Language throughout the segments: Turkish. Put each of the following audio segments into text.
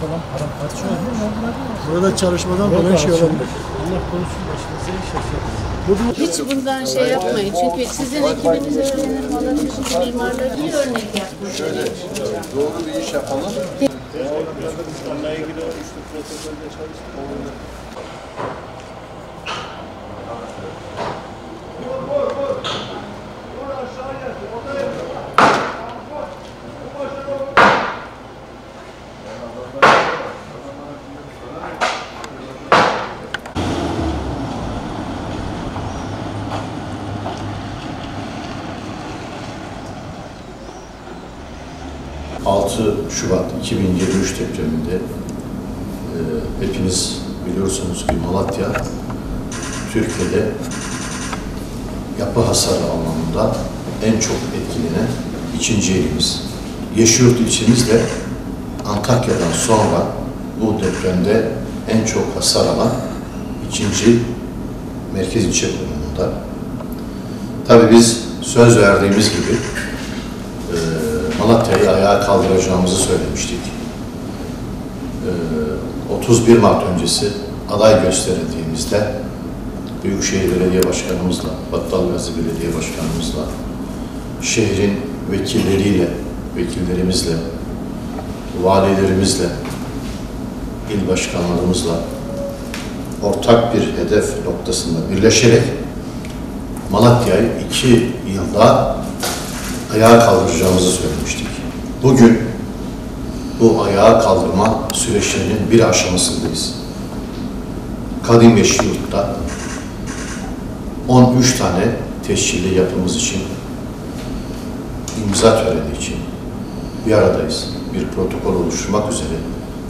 falan paramparça oldu. Burada çalışmadan dolayı şey olabilir. Allah korusun başınıza iş yaşatmasın. Hiç bundan şey yapmayın. Çünkü sizin ekibiniz öğrenir, Malatya'daki mimarlar iyi örnek yapmış. Şöyle doğru bir iş yapalım. Onunla ilgili o işte protokolde çalıştık. Şubat 2023 depreminde hepiniz biliyorsunuz ki Malatya Türkiye'de yapı hasarı anlamında en çok etkilenen ikinci ilimiz. Yeşilyurt ilçemiz de Antakya'dan sonra bu depremde en çok hasar alan ikinci merkez ilçe konumunda. Tabii biz söz verdiğimiz gibi Malatya'yı ayağa kaldıracağımızı söylemiştik. 31 Mart öncesi aday gösterildiğimizde Büyükşehir Belediye Başkanımızla, Battalgazi Belediye Başkanımızla, şehrin vekillerimizle, valilerimizle, il başkanlarımızla ortak bir hedef noktasında birleşerek Malatya'yı 2 yılda ayağa kaldıracağımızı söylemiştik. Bugün bu ayağa kaldırma süreçlerinin bir aşamasındayız. Kadim Yeşilyurt'ta 13 tane tescilli yapımız için, imza töreni için bir aradayız. Bir protokol oluşturmak üzere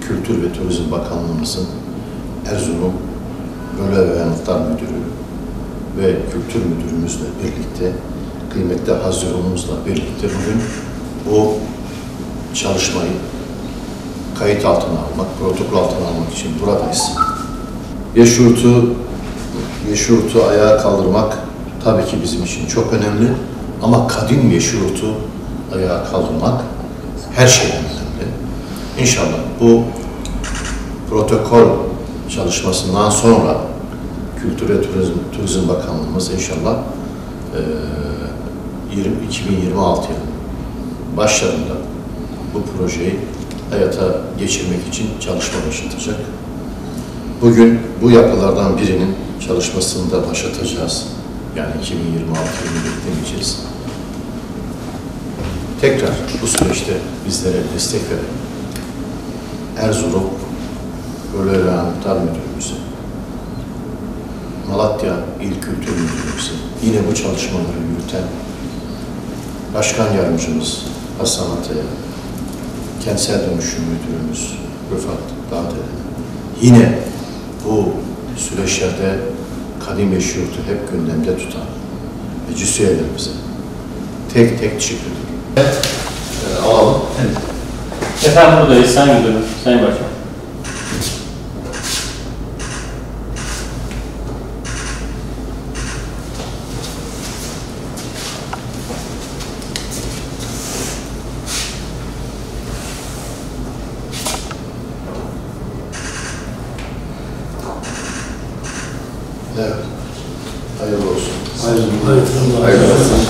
Kültür ve Turizm Bakanlığımızın Erzurum Böle ve Yanıtlar Müdürü ve Kültür Müdürümüzle birlikte, kıymetli hazırlığımızla birlikte bugün bu çalışmayı kayıt altına almak, protokol altına almak için buradayız. Yeşilyurt'u ayağa kaldırmak tabii ki bizim için çok önemli ama kadim Yeşilyurt'u ayağa kaldırmak her şeyden önemli. İnşallah bu protokol çalışmasından sonra Kültür ve Turizm Bakanlığımız inşallah 2026 yılının başlarında bu projeyi hayata geçirmek için çalışma başlatacak. Bugün bu yapılardan birinin çalışmasını da başlatacağız. Yani 2026 yılını beklemeyeceğiz. Tekrar bu süreçte bizlere destek veren Erzurum Böle ve Yanıtlar Müdürümüzü, Malatya İl Kültür Müdürümüzü, yine bu çalışmaları yürüten Başkan Yardımcımız Hasan Atay'a, Kentsel Dönüşüm Müdürümüz Rıfat Dağdelen'e, yine bu süreçlerde kadim Yeşilyurt'u hep gündemde tutan meclis üyelerimize tek tek teşekkür ediyorum. Evet, alalım. Evet. Efendim buradayız, Sayın Müdürüm, Sayın Başkan. Evet. Hayırlı olsun. Hayırlı olsun. Hayırlı olsun.